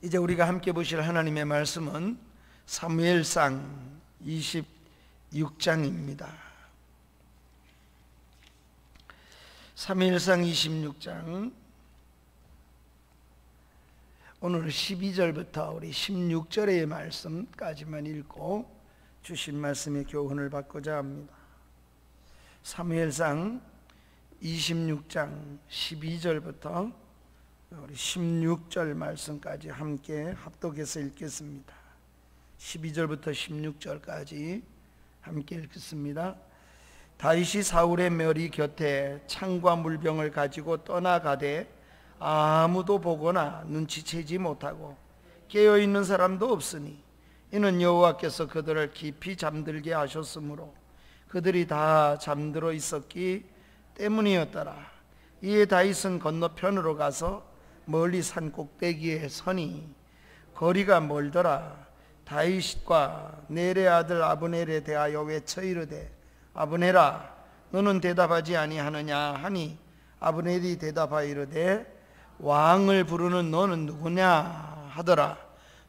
이제 우리가 함께 보실 하나님의 말씀은 사무엘상 26장입니다. 사무엘상 26장 오늘 12절부터 우리 16절의 말씀까지만 읽고 주신 말씀의 교훈을 받고자 합니다. 사무엘상 26장 12절부터 우리 16절 말씀까지 함께 합독해서 읽겠습니다. 12절부터 16절까지 함께 읽겠습니다. 다윗이 사울의 멸이 곁에 창과 물병을 가지고 떠나가되 아무도 보거나 눈치채지 못하고 깨어있는 사람도 없으니 이는 여호와께서 그들을 깊이 잠들게 하셨으므로 그들이 다 잠들어 있었기 때문이었더라. 이에 다윗은 건너편으로 가서 멀리 산 꼭대기에 서니 거리가 멀더라. 다윗과 넬의 아들 아브넬에 대하여 외쳐 이르되 아브넬아 너는 대답하지 아니하느냐 하니 아브넬이 대답하여 이르되 왕을 부르는 너는 누구냐 하더라.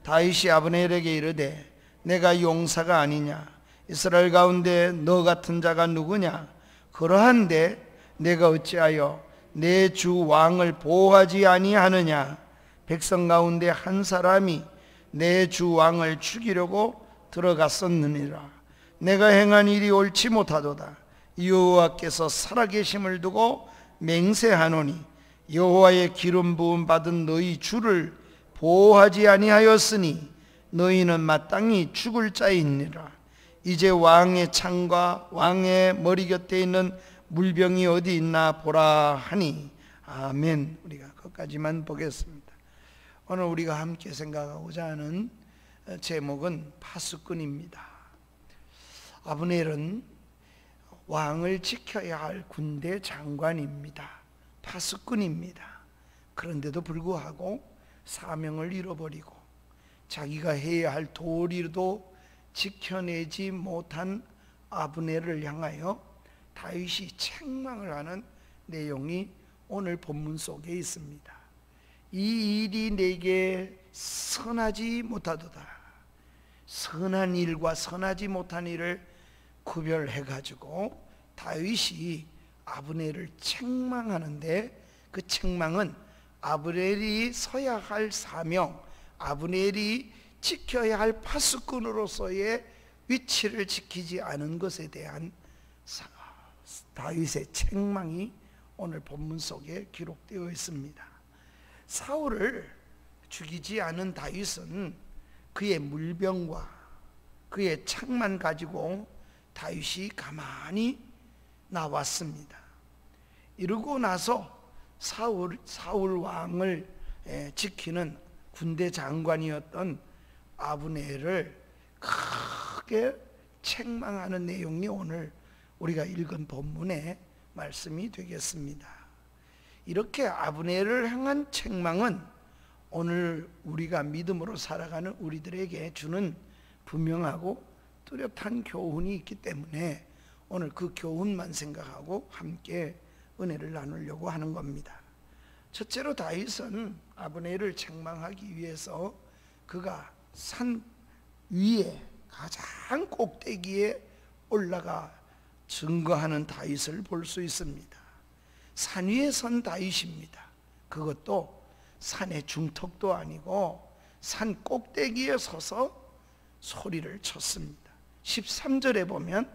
다윗이 아브넬에게 이르되 내가 용사가 아니냐 이스라엘 가운데 너 같은 자가 누구냐 그러한데 내가 어찌하여 내 주 왕을 보호하지 아니하느냐 백성 가운데 한 사람이 내 주 왕을 죽이려고 들어갔었느니라. 내가 행한 일이 옳지 못하도다. 여호와께서 살아계심을 두고 맹세하노니 여호와의 기름 부음 받은 너희 주를 보호하지 아니하였으니 너희는 마땅히 죽을 자이니라. 이제 왕의 창과 왕의 머리 곁에 있는 물병이 어디 있나 보라 하니 아멘. 우리가 거기까지만 보겠습니다. 오늘 우리가 함께 생각하고자 하는 제목은 파수꾼입니다. 아브넬은 왕을 지켜야 할 군대 장관입니다. 파수꾼입니다. 그런데도 불구하고 사명을 잃어버리고 자기가 해야 할 도리도 지켜내지 못한 아브넬을 향하여 다윗이 책망을 하는 내용이 오늘 본문 속에 있습니다. 이 일이 내게 선하지 못하도다. 선한 일과 선하지 못한 일을 구별해 가지고 다윗이 아브넬을 책망하는데 그 책망은 아브넬이 서야 할 사명, 아브넬이 지켜야 할 파수꾼으로서의 위치를 지키지 않은 것에 대한 다윗의 책망이 오늘 본문 속에 기록되어 있습니다. 사울을 죽이지 않은 다윗은 그의 물병과 그의 창만 가지고 다윗이 가만히 나왔습니다. 이러고 나서 사울 왕을 지키는 군대 장관이었던 아브넬을 크게 책망하는 내용이 오늘 우리가 읽은 본문의 말씀이 되겠습니다. 이렇게 아브넬을 향한 책망은 오늘 우리가 믿음으로 살아가는 우리들에게 주는 분명하고 뚜렷한 교훈이 있기 때문에 오늘 그 교훈만 생각하고 함께 은혜를 나누려고 하는 겁니다. 첫째로 다윗은 아브넬을 책망하기 위해서 그가 산 위에 가장 꼭대기에 올라가 증거하는 다윗을 볼 수 있습니다. 산 위에 선 다윗입니다. 그것도 산의 중턱도 아니고 산 꼭대기에 서서 소리를 쳤습니다. 13절에 보면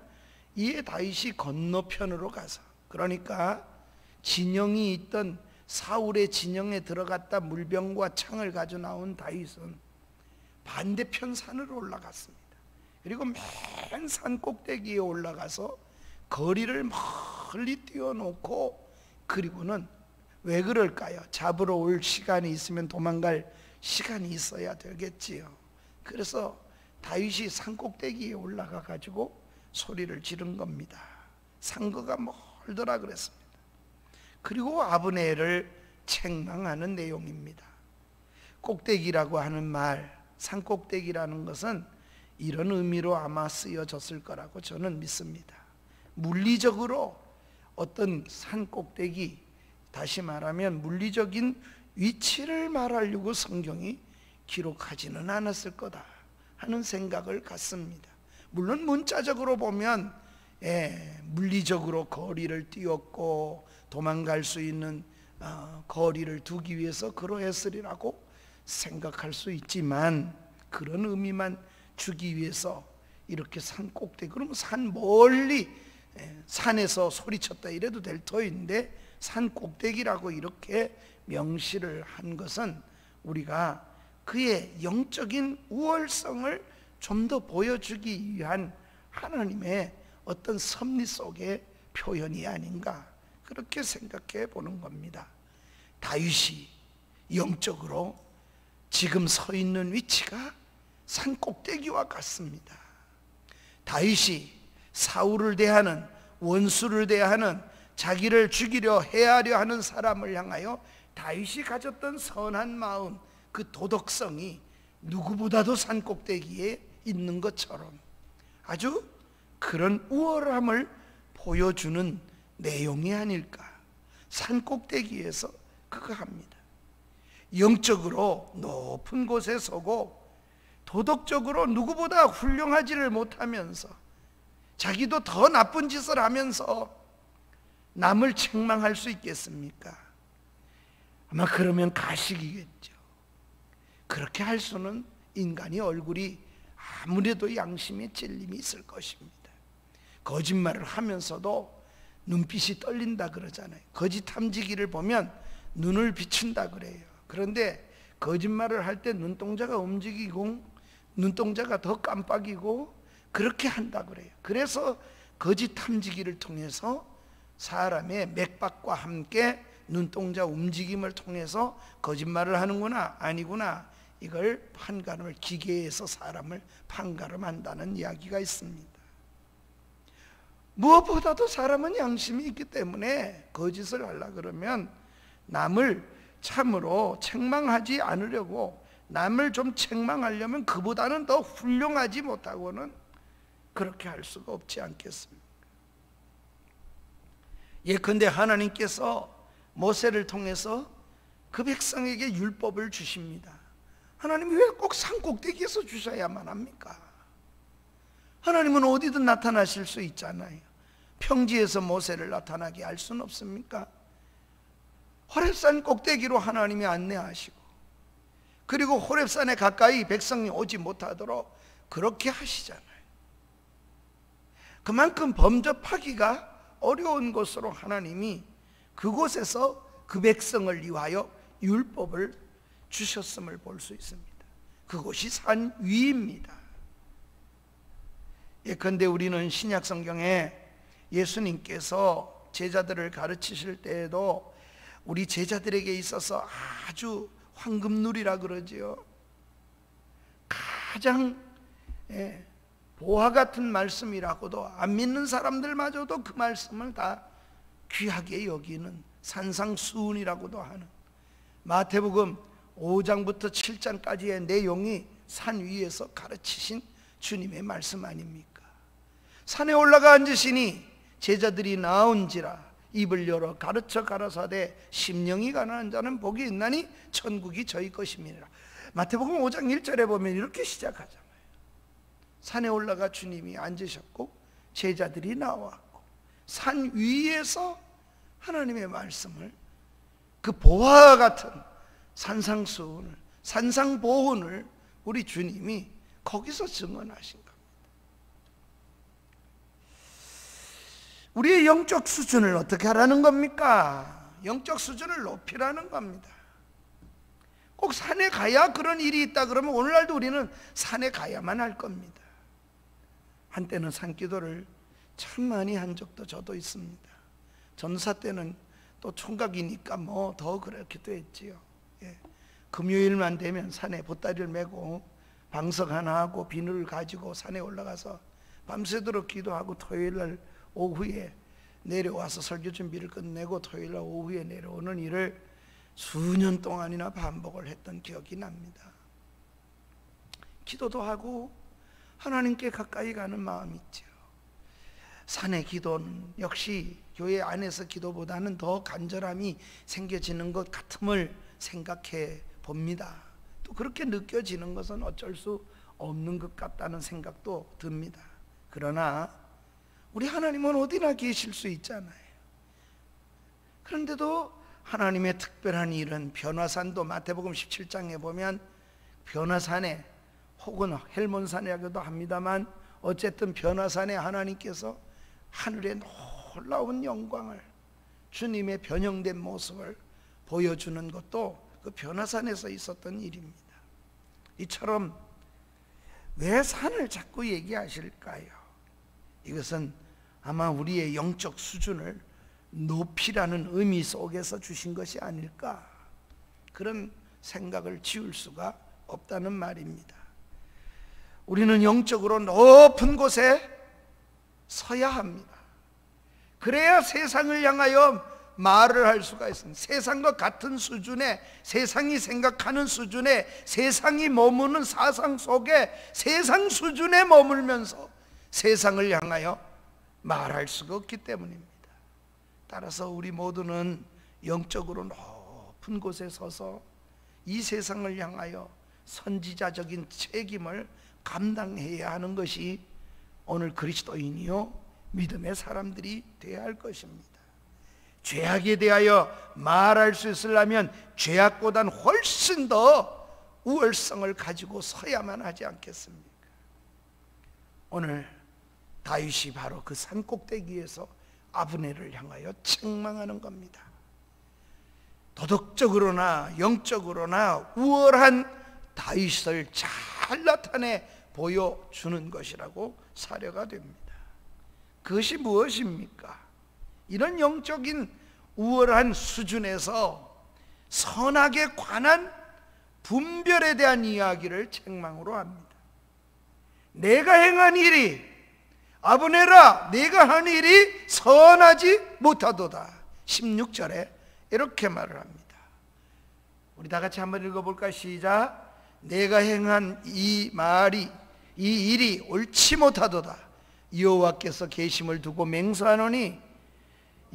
이에 다윗이 건너편으로 가서, 그러니까 진영이 있던 사울의 진영에 들어갔다 물병과 창을 가져 나온 다윗은 반대편 산으로 올라갔습니다. 그리고 맨 산 꼭대기에 올라가서 거리를 멀리 띄워놓고, 그리고는 왜 그럴까요? 잡으러 올 시간이 있으면 도망갈 시간이 있어야 되겠지요. 그래서 다윗이 산 꼭대기에 올라가 가지고 소리를 지른 겁니다. 상거가 멀더라 그랬습니다. 그리고 아브넬을 책망하는 내용입니다. 꼭대기라고 하는 말, 산 꼭대기라는 것은 이런 의미로 아마 쓰여졌을 거라고 저는 믿습니다. 물리적으로 어떤 산 꼭대기, 다시 말하면 물리적인 위치를 말하려고 성경이 기록하지는 않았을 거다 하는 생각을 갖습니다. 물론 문자적으로 보면 물리적으로 거리를 띄웠고 도망갈 수 있는 거리를 두기 위해서 그러했으리라고 생각할 수 있지만, 그런 의미만 주기 위해서 이렇게 산 꼭대기, 그러면 산 멀리 산에서 소리쳤다 이래도 될 터인데 산 꼭대기라고 이렇게 명시를 한 것은 우리가 그의 영적인 우월성을 좀 더 보여주기 위한 하나님의 어떤 섭리 속의 표현이 아닌가, 그렇게 생각해 보는 겁니다. 다윗이 영적으로 지금 서 있는 위치가 산 꼭대기와 같습니다. 다윗이 사울을 대하는, 원수를 대하는, 자기를 죽이려 해하려 하는 사람을 향하여 다윗이 가졌던 선한 마음, 그 도덕성이 누구보다도 산 꼭대기에 있는 것처럼 아주 그런 우월함을 보여주는 내용이 아닐까. 산 꼭대기에서 그거 합니다. 영적으로 높은 곳에 서고 도덕적으로 누구보다 훌륭하지를 못하면서 자기도 더 나쁜 짓을 하면서 남을 책망할 수 있겠습니까? 아마 그러면 가식이겠죠. 그렇게 할 수는, 인간이 얼굴이 아무래도 양심에 찔림이 있을 것입니다. 거짓말을 하면서도 눈빛이 떨린다 그러잖아요. 거짓 탐지기를 보면 눈을 비춘다 그래요. 그런데 거짓말을 할 때 눈동자가 움직이고 눈동자가 더 깜빡이고 그렇게 한다 그래요. 그래서 거짓 탐지기를 통해서 사람의 맥박과 함께 눈동자 움직임을 통해서 거짓말을 하는구나 아니구나, 이걸 판가름을, 기계에서 사람을 판가름한다는 이야기가 있습니다. 무엇보다도 사람은 양심이 있기 때문에 거짓을 하려고 그러면 남을 참으로 책망하지 않으려고, 남을 좀 책망하려면 그보다는 더 훌륭하지 못하고는 그렇게 할 수가 없지 않겠습니까? 예컨대 하나님께서 모세를 통해서 그 백성에게 율법을 주십니다. 하나님이 왜 꼭 산 꼭대기에서 주셔야만 합니까? 하나님은 어디든 나타나실 수 있잖아요. 평지에서 모세를 나타나게 할 수는 없습니까? 호렙산 꼭대기로 하나님이 안내하시고, 그리고 호렙산에 가까이 백성이 오지 못하도록 그렇게 하시잖아요. 그만큼 범접하기가 어려운 곳으로 하나님이 그곳에서 그 백성을 위하여 율법을 주셨음을 볼 수 있습니다. 그곳이 산 위입니다. 예컨대 우리는 신약 성경에 예수님께서 제자들을 가르치실 때에도 우리 제자들에게 있어서 아주 황금누리라 그러지요. 가장 보화 같은 말씀이라고도, 안 믿는 사람들마저도 그 말씀을 다 귀하게 여기는 산상수훈이라고도 하는 마태복음 5장부터 7장까지의 내용이 산 위에서 가르치신 주님의 말씀 아닙니까? 산에 올라가 앉으시니 제자들이 나온지라 입을 열어 가르쳐 가라사대 심령이 가난한 자는 복이 있나니 천국이 저희 것임이니라. 마태복음 5장 1절에 보면 이렇게 시작하잖아요. 산에 올라가 주님이 앉으셨고 제자들이 나왔고 산 위에서 하나님의 말씀을, 그 보화와 같은 산상수훈을, 산상보훈을 우리 주님이 거기서 증언하신 겁니다. 우리의 영적 수준을 어떻게 하라는 겁니까? 영적 수준을 높이라는 겁니다. 꼭 산에 가야 그런 일이 있다 그러면 오늘날도 우리는 산에 가야만 할 겁니다. 한때는 산기도를 참 많이 한 적도 저도 있습니다. 전사 때는 또 총각이니까 뭐 더 그렇기도 했지요. 금요일만 되면 산에 보따리를 메고 방석 하나 하고 비누를 가지고 산에 올라가서 밤새도록 기도하고 토요일날 오후에 내려와서 설교 준비를 끝내고 토요일날 오후에 내려오는 일을 수년 동안이나 반복을 했던 기억이 납니다. 기도도 하고 하나님께 가까이 가는 마음이 있죠. 산의 기도는 역시 교회 안에서 기도보다는 더 간절함이 생겨지는 것 같음을 생각해 봅니다. 또 그렇게 느껴지는 것은 어쩔 수 없는 것 같다는 생각도 듭니다. 그러나 우리 하나님은 어디나 계실 수 있잖아요. 그런데도 하나님의 특별한 일은 변화산도 마태복음 17장에 보면 변화산에 혹은 헬몬산이라고도 합니다만 어쨌든 변화산에 하나님께서 하늘의 놀라운 영광을 주님의 변형된 모습을 보여주는 것도 그 변화산에서 있었던 일입니다. 이처럼 왜 산을 자꾸 얘기하실까요? 이것은 아마 우리의 영적 수준을 높이라는 의미 속에서 주신 것이 아닐까, 그런 생각을 지울 수가 없다는 말입니다. 우리는 영적으로 높은 곳에 서야 합니다. 그래야 세상을 향하여 말을 할 수가 있습니다. 세상과 같은 수준의, 세상이 생각하는 수준의, 세상이 머무는 사상 속에 세상 수준에 머물면서 세상을 향하여 말할 수가 없기 때문입니다. 따라서 우리 모두는 영적으로 높은 곳에 서서 이 세상을 향하여 선지자적인 책임을 감당해야 하는 것이 오늘 그리스도인이요 믿음의 사람들이 되어야 할 것입니다. 죄악에 대하여 말할 수 있으려면 죄악보단 훨씬 더 우월성을 가지고 서야만 하지 않겠습니까? 오늘 다윗이 바로 그 산꼭대기에서 아브넬을 향하여 책망하는 겁니다. 도덕적으로나 영적으로나 우월한 다윗을 잘 나타내 보여주는 것이라고 사료가 됩니다. 그것이 무엇입니까? 이런 영적인 우월한 수준에서 선악에 관한 분별에 대한 이야기를 책망으로 합니다. 내가 행한 일이, 아브넬아 내가 한 일이 선하지 못하도다. 16절에 이렇게 말을 합니다. 우리 다 같이 한번 읽어볼까? 시작. 내가 행한 이 일이 옳지 못하도다. 여호와께서 계심을 두고 맹세하노니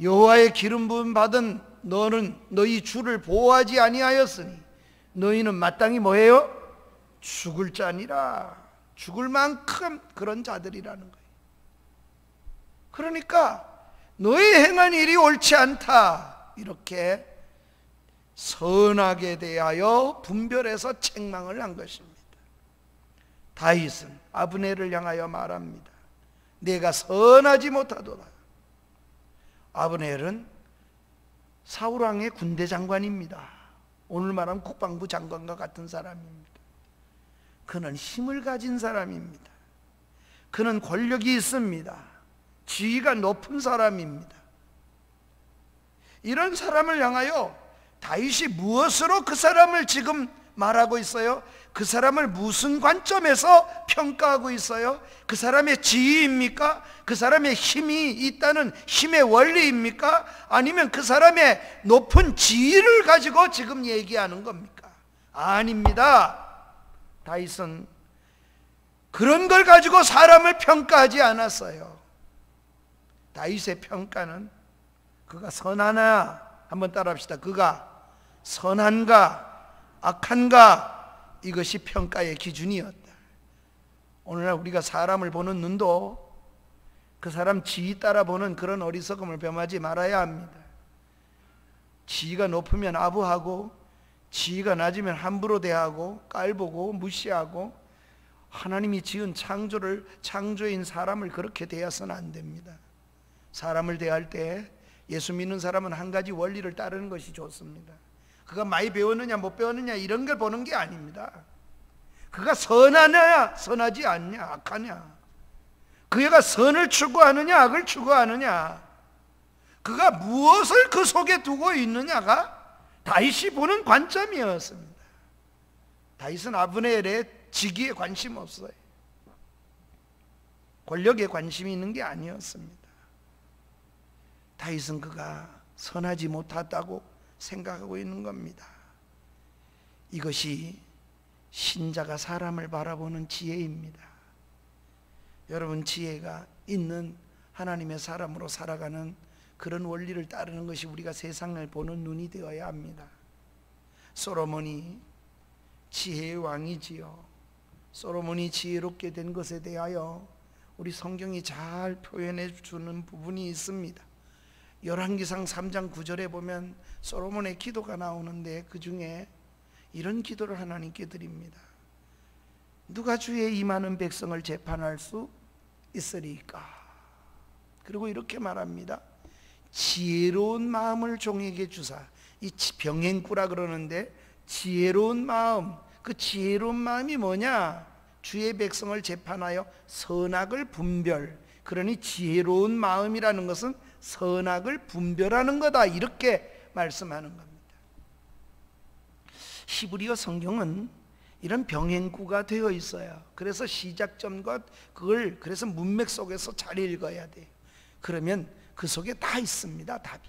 여호와의 기름 부음 받은 너는 너희 주를 보호하지 아니하였으니 너희는 마땅히 뭐예요? 죽을 자니라. 죽을 만큼 그런 자들이라는 거예요. 그러니까 너희 행한 일이 옳지 않다, 이렇게 선악에 대하여 분별해서 책망을 한 것입니다. 다윗은 아브넬을 향하여 말합니다. 내가 선하지 못하도다. 아브넬은 사울왕의 군대 장관입니다. 오늘 말하면 국방부 장관과 같은 사람입니다. 그는 힘을 가진 사람입니다. 그는 권력이 있습니다. 지위가 높은 사람입니다. 이런 사람을 향하여 다윗이 무엇으로 그 사람을 지금 말하고 있어요? 그 사람을 무슨 관점에서 평가하고 있어요? 그 사람의 지위입니까? 그 사람의 힘이 있다는 힘의 원리입니까? 아니면 그 사람의 높은 지위를 가지고 지금 얘기하는 겁니까? 아닙니다. 다윗은 그런 걸 가지고 사람을 평가하지 않았어요. 다윗의 평가는 그가 선하나, 한번 따라합시다. 그가 선한가 악한가, 이것이 평가의 기준이었다. 오늘날 우리가 사람을 보는 눈도 그 사람 지위 따라 보는 그런 어리석음을 범하지 말아야 합니다. 지위가 높으면 아부하고 지위가 낮으면 함부로 대하고 깔보고 무시하고, 하나님이 지은 창조인 사람을 그렇게 대해서는 안 됩니다. 사람을 대할 때 예수 믿는 사람은 한 가지 원리를 따르는 것이 좋습니다. 그가 많이 배웠느냐 못 배웠느냐 이런 걸 보는 게 아닙니다. 그가 선하냐 선하지 않냐 악하냐, 그가 선을 추구하느냐 악을 추구하느냐, 그가 무엇을 그 속에 두고 있느냐가 다윗이 보는 관점이었습니다. 다윗은 아브넬의 직위에 관심 없어요. 권력에 관심이 있는 게 아니었습니다. 다윗은 그가 선하지 못하다고 생각하고 있는 겁니다. 이것이 신자가 사람을 바라보는 지혜입니다. 여러분, 지혜가 있는 하나님의 사람으로 살아가는 그런 원리를 따르는 것이 우리가 세상을 보는 눈이 되어야 합니다. 솔로몬이 지혜의 왕이지요. 솔로몬이 지혜롭게 된 것에 대하여 우리 성경이 잘 표현해 주는 부분이 있습니다. 열왕기상 3장 9절에 보면 솔로몬의 기도가 나오는데 그 중에 이런 기도를 하나님께 드립니다. 누가 주의 이 많은 백성을 재판할 수 있으리까? 그리고 이렇게 말합니다. 지혜로운 마음을 종에게 주사. 이 병행구라 그러는데 지혜로운 마음, 그 지혜로운 마음이 뭐냐? 주의 백성을 재판하여 선악을 분별. 그러니 지혜로운 마음이라는 것은 선악을 분별하는 거다, 이렇게 말씀하는 겁니다. 히브리어 성경은 이런 병행구가 되어 있어요. 그래서 시작점과 그걸 그래서 문맥 속에서 잘 읽어야 돼요. 그러면 그 속에 다 있습니다, 답이.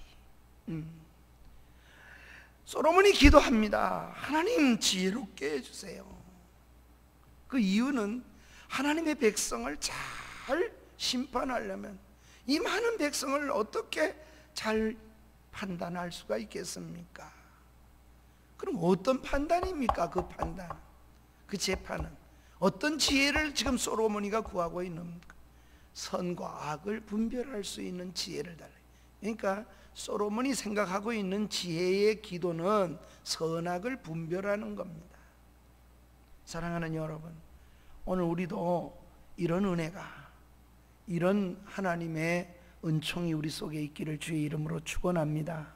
솔로몬이 기도합니다. 하나님 지혜롭게 해주세요. 그 이유는 하나님의 백성을 잘 심판하려면 이 많은 백성을 어떻게 잘 판단할 수가 있겠습니까? 그럼 어떤 판단입니까? 그 판단, 그 재판은 어떤 지혜를 지금 솔로몬이가 구하고 있는가? 선과 악을 분별할 수 있는 지혜를 달라요. 그러니까 솔로몬이 생각하고 있는 지혜의 기도는 선악을 분별하는 겁니다. 사랑하는 여러분, 오늘 우리도 이런 은혜가, 이런 하나님의 은총이 우리 속에 있기를 주의 이름으로 축원합니다.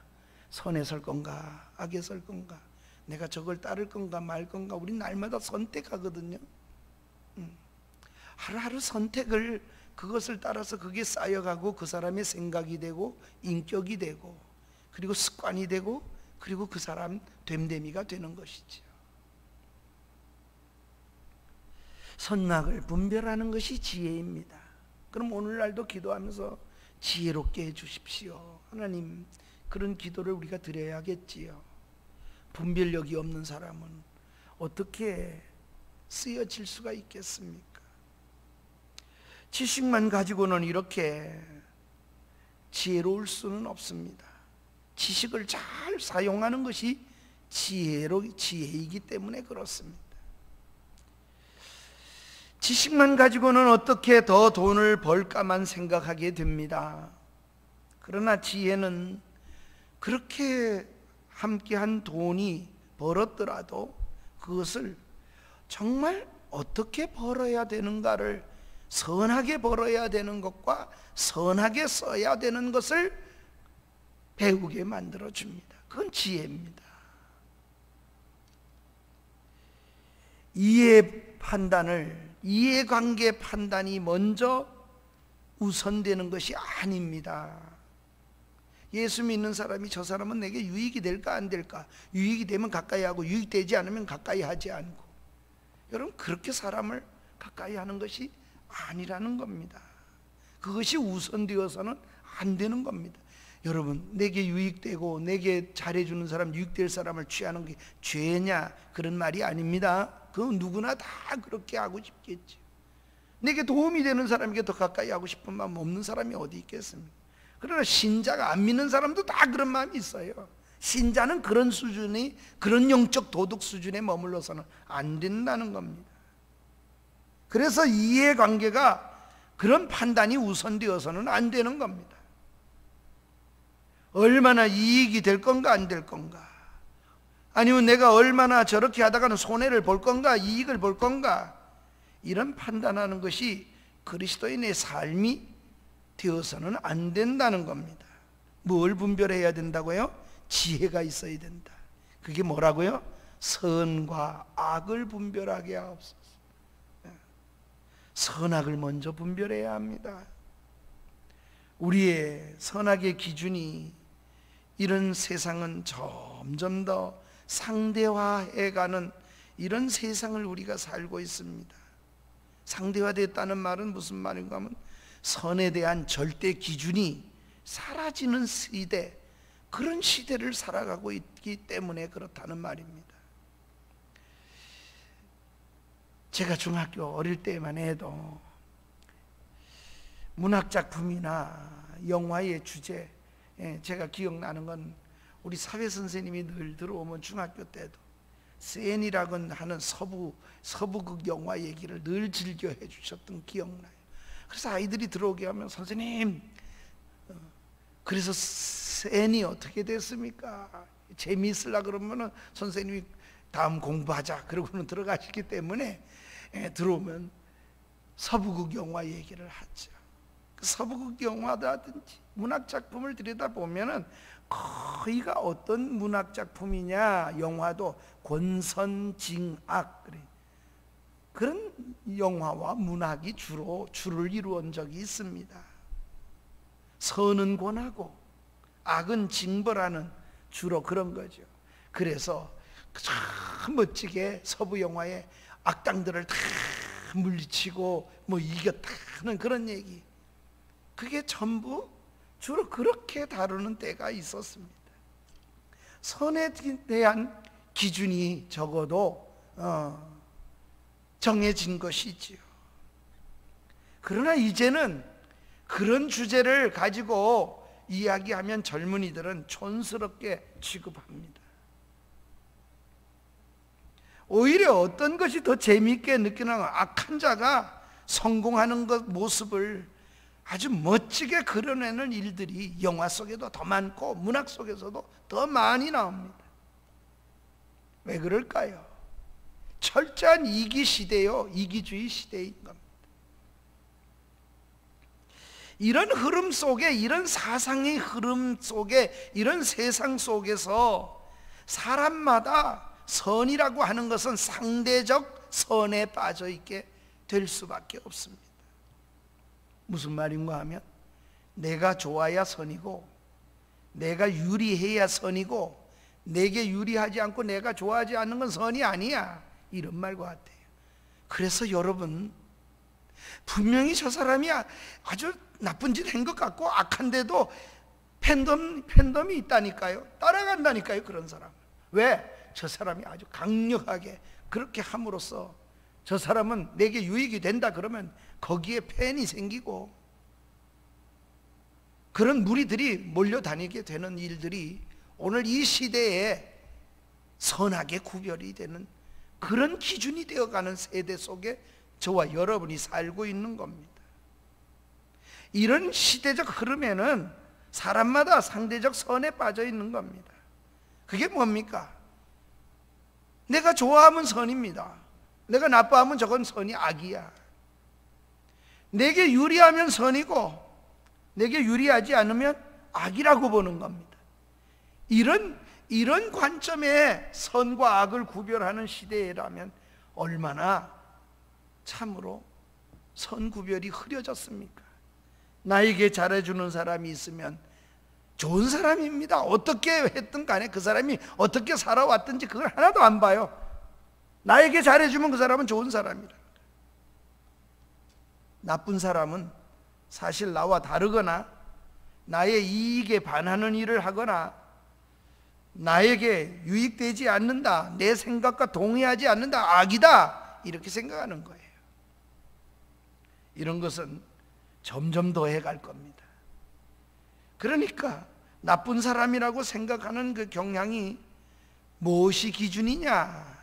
선에 설 건가 악에 설 건가, 내가 저걸 따를 건가 말 건가, 우리 날마다 선택하거든요. 하루하루 선택을, 그것을 따라서 그게 쌓여가고 그 사람의 생각이 되고 인격이 되고 그리고 습관이 되고 그리고 그 사람 됨됨이가 되는 것이죠. 선악을 분별하는 것이 지혜입니다. 그럼 오늘날도 기도하면서 지혜롭게 해주십시오. 하나님, 그런 기도를 우리가 드려야겠지요. 분별력이 없는 사람은 어떻게 쓰여질 수가 있겠습니까? 지식만 가지고는 이렇게 지혜로울 수는 없습니다. 지식을 잘 사용하는 것이 지혜이기 때문에 그렇습니다. 지식만 가지고는 어떻게 더 돈을 벌까만 생각하게 됩니다. 그러나 지혜는 그렇게 함께한 돈이 벌었더라도 그것을 정말 어떻게 벌어야 되는가를, 선하게 벌어야 되는 것과 선하게 써야 되는 것을 배우게 만들어줍니다. 그건 지혜입니다. 이해관계 판단이 먼저 우선되는 것이 아닙니다. 예수 믿는 사람이 저 사람은 내게 유익이 될까 안 될까, 유익이 되면 가까이 하고 유익되지 않으면 가까이 하지 않고, 여러분 그렇게 사람을 가까이 하는 것이 아니라는 겁니다. 그것이 우선되어서는 안 되는 겁니다. 여러분, 내게 유익되고 내게 잘해주는 사람, 유익될 사람을 취하는 게 죄냐, 그런 말이 아닙니다. 그건 누구나 다 그렇게 하고 싶겠죠. 내게 도움이 되는 사람에게 더 가까이 하고 싶은 마음 없는 사람이 어디 있겠습니까? 그러나 신자가, 안 믿는 사람도 다 그런 마음이 있어요. 신자는 그런 수준이, 그런 영적 도덕 수준에 머물러서는 안 된다는 겁니다. 그래서 이해관계가, 그런 판단이 우선되어서는 안 되는 겁니다. 얼마나 이익이 될 건가 안 될 건가, 아니면 내가 얼마나 저렇게 하다가는 손해를 볼 건가 이익을 볼 건가, 이런 판단하는 것이 그리스도인의 삶이 되어서는 안 된다는 겁니다. 뭘 분별해야 된다고요? 지혜가 있어야 된다. 그게 뭐라고요? 선과 악을 분별하게 하옵소서. 선악을 먼저 분별해야 합니다. 우리의 선악의 기준이, 이런 세상은 점점 더 상대화해가는 이런 세상을 우리가 살고 있습니다. 상대화됐다는 말은 무슨 말인가 하면 선에 대한 절대 기준이 사라지는 시대, 그런 시대를 살아가고 있기 때문에 그렇다는 말입니다. 제가 중학교 어릴 때만 해도 문학작품이나 영화의 주제, 제가 기억나는 건 우리 사회 선생님이 늘 들어오면 중학교 때도 센이라고 하는 서부극 영화 얘기를 늘 즐겨 해주셨던 기억나요. 그래서 아이들이 들어오게 하면 선생님, 그래서 센이 어떻게 됐습니까? 재미있으려 그러면은 선생님이 다음 공부하자 그러고는 들어가시기 때문에 들어오면 서부극 영화 얘기를 하죠. 그 서부극 영화라든지 문학 작품을 들여다보면은 거의가 어떤 문학 작품이냐, 영화도 권선징악 그런 영화와 문학이 주로 줄을 이루은 적이 있습니다. 선은 권하고 악은 징벌하는 주로 그런 거죠. 그래서 참 멋지게 서부 영화에 악당들을 다 물리치고 뭐 이겼다는 그런 얘기, 그게 전부 주로 그렇게 다루는 때가 있었습니다. 선에 대한 기준이 적어도 정해진 것이지요. 그러나 이제는 그런 주제를 가지고 이야기하면 젊은이들은 촌스럽게 취급합니다. 오히려 어떤 것이 더 재미있게 느끼는 악한 자가 성공하는 것 모습을 아주 멋지게 그려내는 일들이 영화 속에도 더 많고 문학 속에서도 더 많이 나옵니다. 왜 그럴까요? 철저한 이기 시대요, 이기주의 시대인 겁니다. 이런 흐름 속에, 이런 사상의 흐름 속에, 이런 세상 속에서 사람마다 선이라고 하는 것은 상대적 선에 빠져 있게 될 수밖에 없습니다. 무슨 말인가 하면 내가 좋아야 선이고 내가 유리해야 선이고 내게 유리하지 않고 내가 좋아하지 않는 건 선이 아니야, 이런 말과 같아요. 그래서 여러분, 분명히 저 사람이 아주 나쁜 짓 한 것 같고 악한데도 팬덤이 있다니까요. 따라간다니까요, 그런 사람. 왜? 저 사람이 아주 강력하게 그렇게 함으로써 저 사람은 내게 유익이 된다 그러면 거기에 팬이 생기고 그런 무리들이 몰려다니게 되는 일들이 오늘 이 시대에 선악의 구별이 되는 그런 기준이 되어가는 세대 속에 저와 여러분이 살고 있는 겁니다. 이런 시대적 흐름에는 사람마다 상대적 선에 빠져 있는 겁니다. 그게 뭡니까? 내가 좋아하면 선입니다. 내가 나빠하면 저건 선이 악이야. 내게 유리하면 선이고 내게 유리하지 않으면 악이라고 보는 겁니다. 이런 관점에 선과 악을 구별하는 시대라면 얼마나 참으로 선 구별이 흐려졌습니까? 나에게 잘해주는 사람이 있으면 좋은 사람입니다. 어떻게 했든 간에 그 사람이 어떻게 살아왔든지 그걸 하나도 안 봐요. 나에게 잘해주면 그 사람은 좋은 사람이라. 나쁜 사람은 사실 나와 다르거나 나의 이익에 반하는 일을 하거나 나에게 유익되지 않는다, 내 생각과 동의하지 않는다, 악이다, 이렇게 생각하는 거예요. 이런 것은 점점 더해갈 겁니다. 그러니까 나쁜 사람이라고 생각하는 그 경향이 무엇이 기준이냐?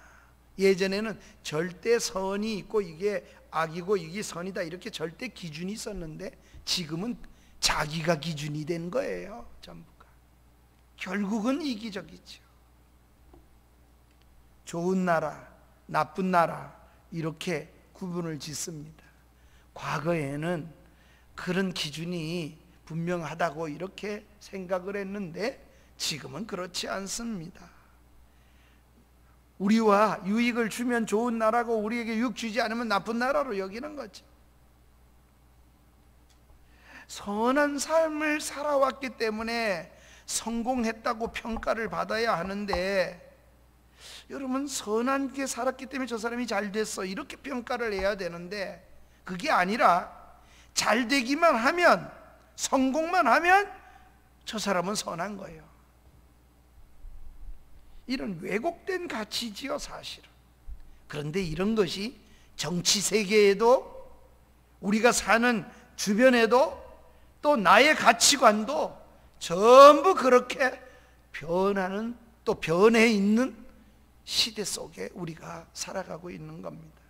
예전에는 절대 선이 있고 이게 악이고 이게 선이다, 이렇게 절대 기준이 있었는데 지금은 자기가 기준이 된 거예요. 전부가. 결국은 이기적이죠. 좋은 나라, 나쁜 나라, 이렇게 구분을 짓습니다. 과거에는 그런 기준이 분명하다고 이렇게 생각을 했는데 지금은 그렇지 않습니다. 우리와 유익을 주면 좋은 나라고 우리에게 유익 주지 않으면 나쁜 나라로 여기는 거죠. 선한 삶을 살아왔기 때문에 성공했다고 평가를 받아야 하는데, 여러분, 선하게 살았기 때문에 저 사람이 잘 됐어, 이렇게 평가를 해야 되는데 그게 아니라 잘 되기만 하면, 성공만 하면 저 사람은 선한 거예요. 이런 왜곡된 가치지요, 사실은. 그런데 이런 것이 정치 세계에도, 우리가 사는 주변에도, 또 나의 가치관도 전부 그렇게 변하는, 또 변해 있는 시대 속에 우리가 살아가고 있는 겁니다.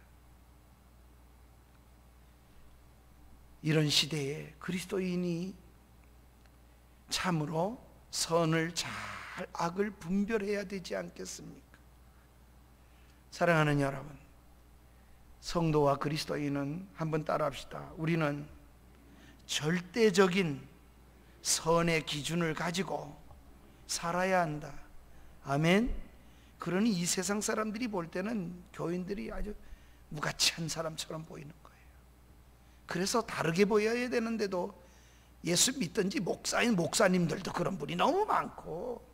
이런 시대에 그리스도인이 참으로 선을 잘 악을 분별해야 되지 않겠습니까? 사랑하는 여러분, 성도와 그리스도인은 한번 따라합시다. 우리는 절대적인 선의 기준을 가지고 살아야 한다. 아멘. 그러니 이 세상 사람들이 볼 때는 교인들이 아주 무가치한 사람처럼 보이는 거예요. 그래서 다르게 보여야 되는데도 예수 믿든지 목사인 목사님들도 그런 분이 너무 많고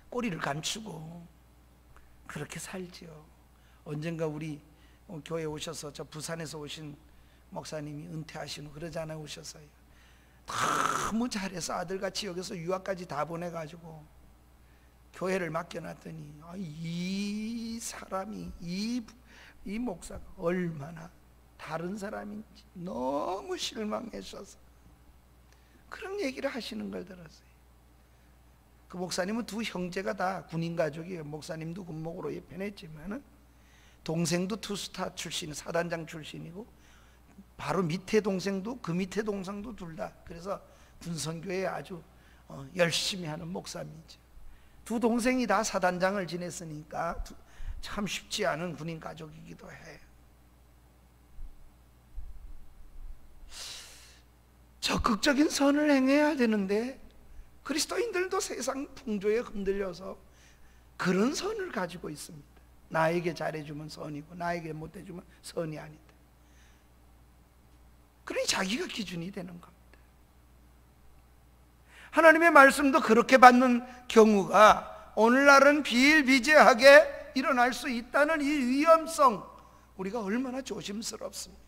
꼬리를 감추고 그렇게 살지요. 언젠가 우리 교회 오셔서 저 부산에서 오신 목사님이 은퇴하시는 그러잖아요. 오셔서요. 너무 잘해서 아들같이 여기서 유학까지 다 보내가지고 교회를 맡겨놨더니 이 사람이 이 목사가 얼마나 다른 사람인지 너무 실망하셔서 그런 얘기를 하시는 걸 들었어요. 그 목사님은 두 형제가 다 군인 가족이에요. 목사님도 군목으로 입편했지만 동생도 투스타 출신, 사단장 출신이고 바로 밑에 동생도 그 밑에 동생도 둘 다 그래서 군선교회에 아주 열심히 하는 목사님이죠. 두 동생이 다 사단장을 지냈으니까 참 쉽지 않은 군인 가족이기도 해요. 적극적인 선을 행해야 되는데 그리스도인들도 세상 풍조에 흔들려서 그런 선을 가지고 있습니다. 나에게 잘해주면 선이고 나에게 못해주면 선이 아니다. 그러니 자기가 기준이 되는 겁니다. 하나님의 말씀도 그렇게 받는 경우가 오늘날은 비일비재하게 일어날 수 있다는 이 위험성, 우리가 얼마나 조심스럽습니까?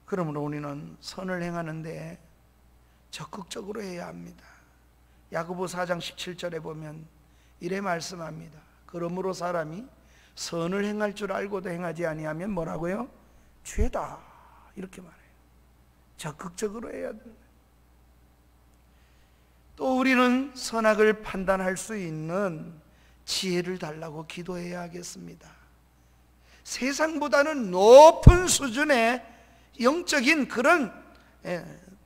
그러므로 우리는 선을 행하는데 적극적으로 해야 합니다. 야고보 4장 17절에 보면 이래 말씀합니다. 그러므로 사람이 선을 행할 줄 알고도 행하지 아니하면 뭐라고요? 죄다, 이렇게 말해요. 적극적으로 해야 됩니다. 또 우리는 선악을 판단할 수 있는 지혜를 달라고 기도해야 하겠습니다. 세상보다는 높은 수준의 영적인 그런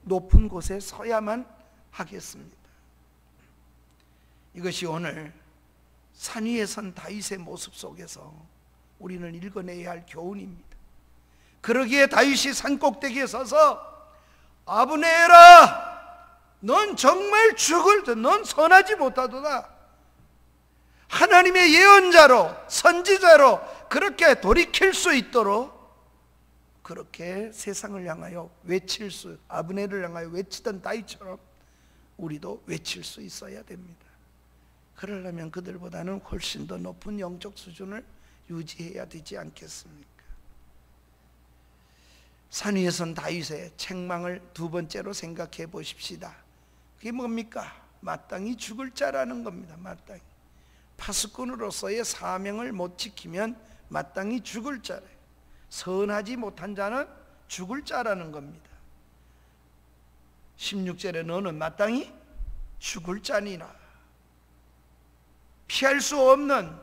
높은 곳에 서야만 하겠습니다. 이것이 오늘 산 위에 선 다윗의 모습 속에서 우리는 읽어내야 할 교훈입니다. 그러기에 다윗이 산 꼭대기에 서서 아브네라, 넌 정말 죽을 때 넌 선하지 못하도다. 하나님의 예언자로 선지자로 그렇게 돌이킬 수 있도록 그렇게 세상을 향하여 외칠 수, 아브네를 향하여 외치던 다윗처럼 우리도 외칠 수 있어야 됩니다. 그러려면 그들보다는 훨씬 더 높은 영적 수준을 유지해야 되지 않겠습니까? 산 위에 선 다윗의 책망을 두 번째로 생각해 보십시다. 그게 뭡니까? 마땅히 죽을 자라는 겁니다. 마땅히 파수꾼으로서의 사명을 못 지키면 마땅히 죽을 자래요. 선하지 못한 자는 죽을 자라는 겁니다. 16절에 너는 마땅히 죽을 자니라. 피할 수 없는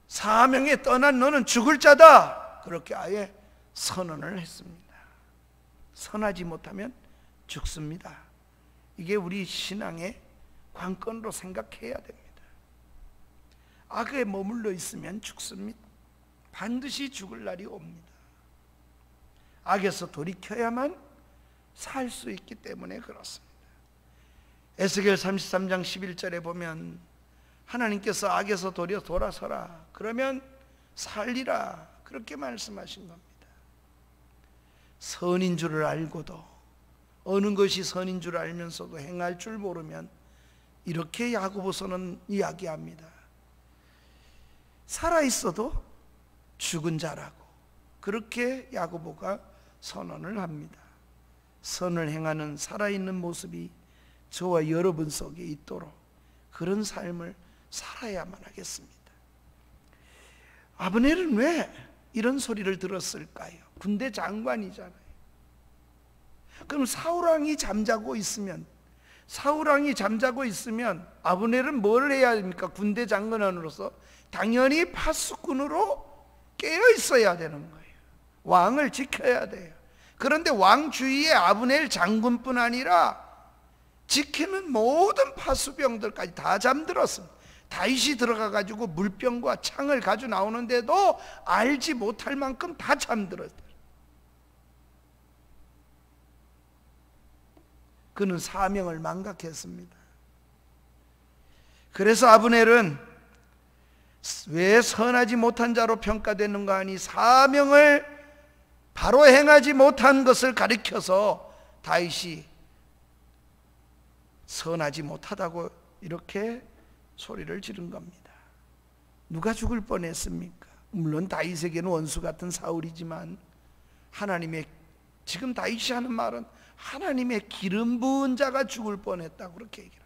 사명에 떠난 너는 죽을 자다. 그렇게 아예 선언을 했습니다. 선하지 못하면 죽습니다. 이게 우리 신앙의 관건으로 생각해야 됩니다. 악에 머물러 있으면 죽습니다. 반드시 죽을 날이 옵니다. 악에서 돌이켜야만 살 수 있기 때문에 그렇습니다. 에스겔 33장 11절에 보면 하나님께서 악에서 돌아서라, 그러면 살리라, 그렇게 말씀하신 겁니다. 선인 줄을 알고도, 어느 것이 선인 줄 알면서도 행할 줄 모르면 이렇게 야고보서는 이야기합니다. 살아있어도 죽은 자라고, 그렇게 야고보가 선언을 합니다. 선을 행하는 살아있는 모습이 저와 여러분 속에 있도록 그런 삶을 살아야만 하겠습니다. 아브넬은 왜 이런 소리를 들었을까요? 군대 장관이잖아요. 그럼 사울왕이 잠자고 있으면 아브넬은 뭘 해야 합니까? 군대 장관으로서 당연히 파수꾼으로 깨어 있어야 되는 거예요. 왕을 지켜야 돼요. 그런데 왕 주위에 아브넬 장군뿐 아니라 지키는 모든 파수병들까지 다 잠들었습니다. 다윗이 들어가 가지고 물병과 창을 가지고 나오는데도 알지 못할 만큼 다 잠들었어요. 그는 사명을 망각했습니다. 그래서 아브넬은 왜 선하지 못한 자로 평가되는가 하니 사명을 바로 행하지 못한 것을 가리켜서 다윗이 선하지 못하다고 이렇게 소리를 지른 겁니다. 누가 죽을 뻔했습니까? 물론 다윗에게는 원수 같은 사울이지만 하나님의, 지금 다윗이 하는 말은 하나님의 기름 부은 자가 죽을 뻔했다고 그렇게 얘기합니다.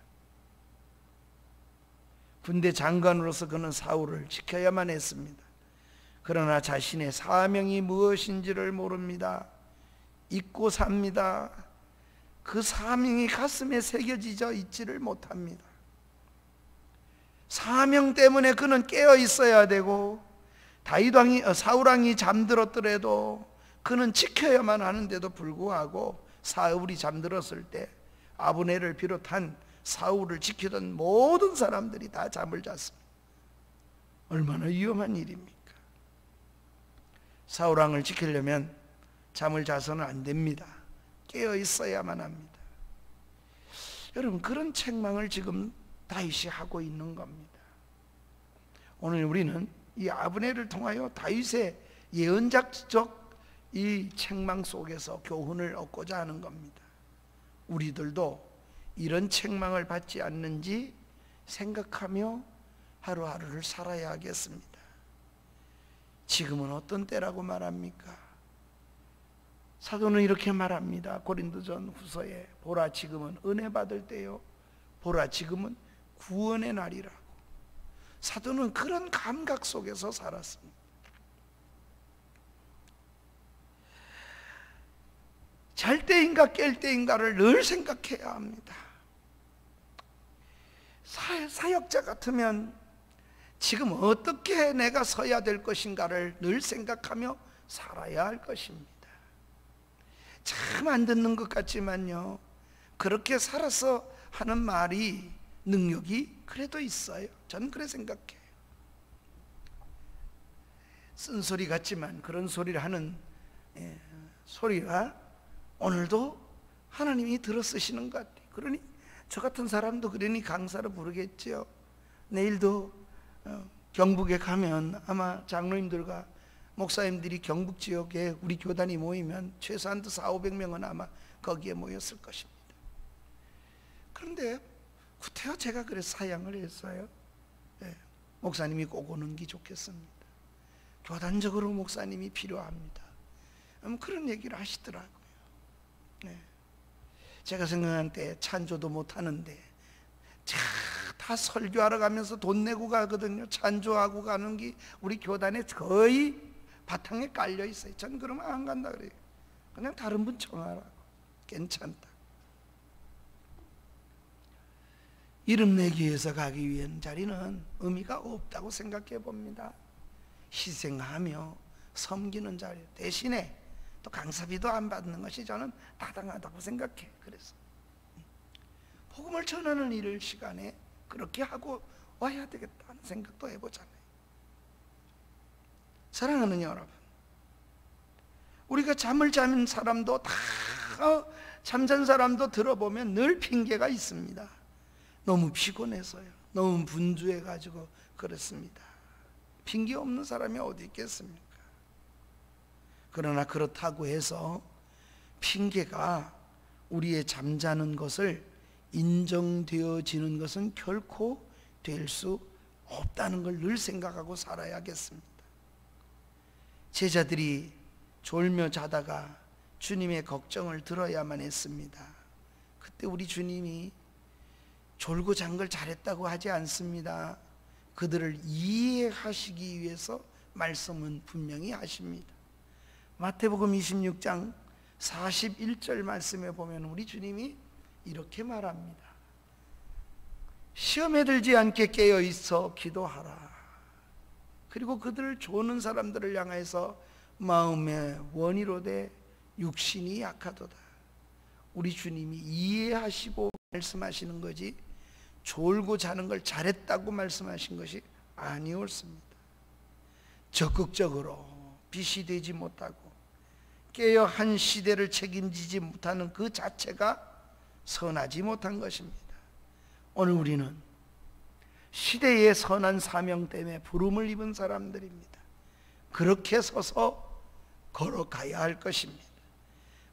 군대 장관으로서 그는 사울을 지켜야만 했습니다. 그러나 자신의 사명이 무엇인지를 모릅니다. 잊고 삽니다. 그 사명이 가슴에 새겨지져 있지를 못합니다. 사명 때문에 그는 깨어 있어야 되고 사울왕이 잠들었더라도 그는 지켜야만 하는데도 불구하고 사울이 잠들었을 때 아브넬을 비롯한 사울을 지키던 모든 사람들이 다 잠을 잤습니다. 얼마나 위험한 일입니까? 사울왕을 지키려면 잠을 자서는 안 됩니다. 깨어 있어야만 합니다. 여러분, 그런 책망을 지금 다윗이 하고 있는 겁니다. 오늘 우리는 이 아브넬을 통하여 다윗의 예언자적 이 책망 속에서 교훈을 얻고자 하는 겁니다. 우리들도 이런 책망을 받지 않는지 생각하며 하루하루를 살아야 하겠습니다. 지금은 어떤 때라고 말합니까? 사도는 이렇게 말합니다. 고린도전 후서에 보라 지금은 은혜 받을 때요, 보라 지금은 구원의 날이라고. 사도는 그런 감각 속에서 살았습니다. 잘 때인가 깰 때인가를 늘 생각해야 합니다. 사역자 같으면 지금 어떻게 내가 서야 될 것인가를 늘 생각하며 살아야 할 것입니다. 참 안 듣는 것 같지만요, 그렇게 살아서 하는 말이 능력이 그래도 있어요. 저는 그래 생각해요. 쓴소리 같지만 그런 소리를 하는 소리가 오늘도 하나님이 들어 쓰시는 것 같아요. 그러니 저 같은 사람도 그러니 강사를 부르겠죠. 내일도 경북에 가면 아마 장로님들과 목사님들이 경북 지역에 우리 교단이 모이면 최소한도 400~500명은 아마 거기에 모였을 것입니다. 그런데 구태여 제가 그래서 사양을 했어요. 목사님이 꼭 오는 게 좋겠습니다. 교단적으로 목사님이 필요합니다. 그런 얘기를 하시더라고요. 제가 생각할 때 찬조도 못하는데 다 설교하러 가면서 돈 내고 가거든요. 찬조하고 가는 게 우리 교단에 거의 바탕에 깔려 있어요. 전 그러면 안 간다 그래요. 그냥 다른 분 청하라고. 괜찮다. 이름 내기 위해서 가기 위한 자리는 의미가 없다고 생각해 봅니다. 희생하며 섬기는 자리 대신에 또 강사비도 안 받는 것이 저는 타당하다고 생각해. 그래서 복음을 전하는 일을 시간에 그렇게 하고 와야 되겠다는 생각도 해보잖아요. 사랑하는 여러분, 우리가 잠을 자는 사람도 다 잠잔 사람도 들어보면 늘 핑계가 있습니다. 너무 피곤해서요, 너무 분주해가지고 그렇습니다. 핑계 없는 사람이 어디 있겠습니까? 그러나 그렇다고 해서 핑계가 우리의 잠자는 것을 인정되어지는 것은 결코 될 수 없다는 걸 늘 생각하고 살아야겠습니다. 제자들이 졸며 자다가 주님의 걱정을 들어야만 했습니다. 그때 우리 주님이 졸고 잔 걸 잘했다고 하지 않습니다. 그들을 이해하시기 위해서 말씀은 분명히 하십니다. 마태복음 26장 41절 말씀에 보면 우리 주님이 이렇게 말합니다. 시험에 들지 않게 깨어 있어 기도하라. 그리고 그들을 조는 사람들을 향해서 마음의 원이로되 육신이 약하도다. 우리 주님이 이해하시고 말씀하시는 거지 졸고 자는 걸 잘했다고 말씀하신 것이 아니었습니다. 적극적으로 빛이 되지 못하고 깨어 한 시대를 책임지지 못하는 그 자체가 선하지 못한 것입니다. 오늘 우리는 시대의 선한 사명 때문에 부름을 입은 사람들입니다. 그렇게 서서 걸어가야 할 것입니다.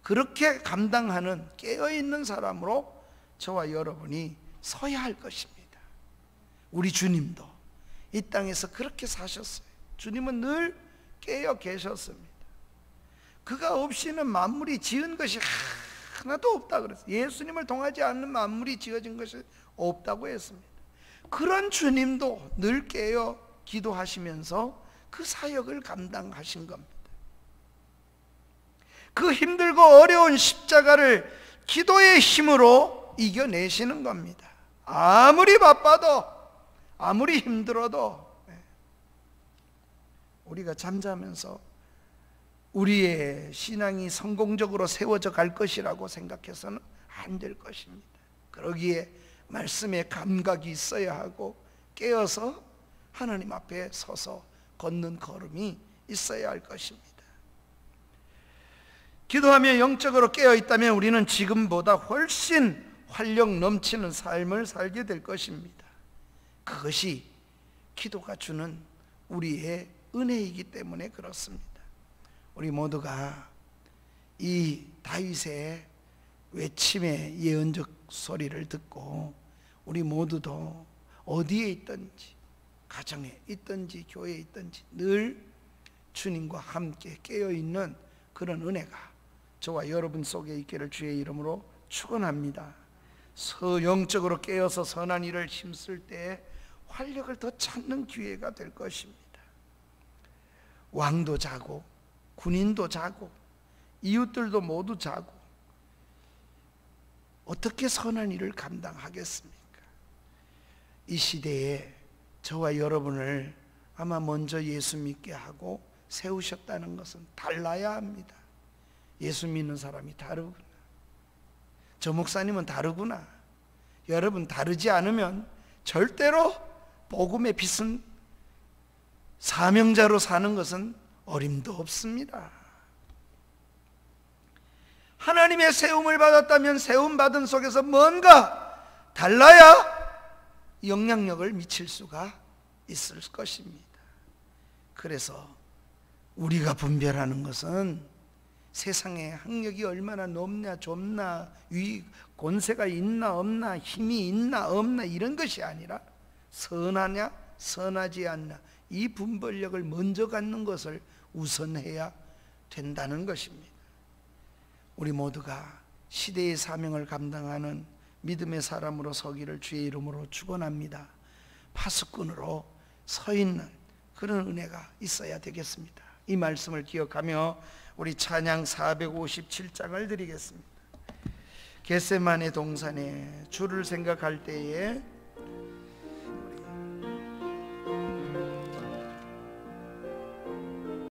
그렇게 감당하는 깨어있는 사람으로 저와 여러분이 서야 할 것입니다. 우리 주님도 이 땅에서 그렇게 사셨어요. 주님은 늘 깨어 계셨습니다. 그가 없이는 만물이 지은 것이 하나도 없다 그랬어요. 예수님을 통하지 않는 만물이 지어진 것이 없다고 했습니다. 그런 주님도 늘 깨어 기도하시면서 그 사역을 감당하신 겁니다. 그 힘들고 어려운 십자가를 기도의 힘으로 이겨내시는 겁니다. 아무리 바빠도 아무리 힘들어도 우리가 잠자면서 우리의 신앙이 성공적으로 세워져 갈 것이라고 생각해서는 안 될 것입니다. 그러기에 말씀에 감각이 있어야 하고 깨어서 하나님 앞에 서서 걷는 걸음이 있어야 할 것입니다. 기도하며 영적으로 깨어 있다면 우리는 지금보다 훨씬 활력 넘치는 삶을 살게 될 것입니다. 그것이 기도가 주는 우리의 은혜이기 때문에 그렇습니다. 우리 모두가 이 다윗의 외침의 예언적 소리를 듣고 우리 모두도 어디에 있든지 가정에 있든지 교회에 있든지 늘 주님과 함께 깨어있는 그런 은혜가 저와 여러분 속에 있기를 주의 이름으로 축원합니다. 영적으로 깨어서 선한 일을 힘쓸 때 활력을 더 찾는 기회가 될 것입니다. 왕도 자고 군인도 자고 이웃들도 모두 자고 어떻게 선한 일을 감당하겠습니까? 이 시대에 저와 여러분을 아마 먼저 예수 믿게 하고 세우셨다는 것은 달라야 합니다. 예수 믿는 사람이 다르구나, 저 목사님은 다르구나. 여러분 다르지 않으면 절대로 복음의 빛은 사명자로 사는 것은 어림도 없습니다. 하나님의 세움을 받았다면 세움받은 속에서 뭔가 달라야 영향력을 미칠 수가 있을 것입니다. 그래서 우리가 분별하는 것은 세상에 학력이 얼마나 높냐 좁나 권세가 있나 없나 힘이 있나 없나 이런 것이 아니라 선하냐 선하지 않나 이 분별력을 먼저 갖는 것을 우선해야 된다는 것입니다. 우리 모두가 시대의 사명을 감당하는 믿음의 사람으로 서기를 주의 이름으로 축원합니다. 파수꾼으로 서 있는 그런 은혜가 있어야 되겠습니다. 이 말씀을 기억하며 우리 찬양 457장을 드리겠습니다. 겟세마네 동산에 주를 생각할 때에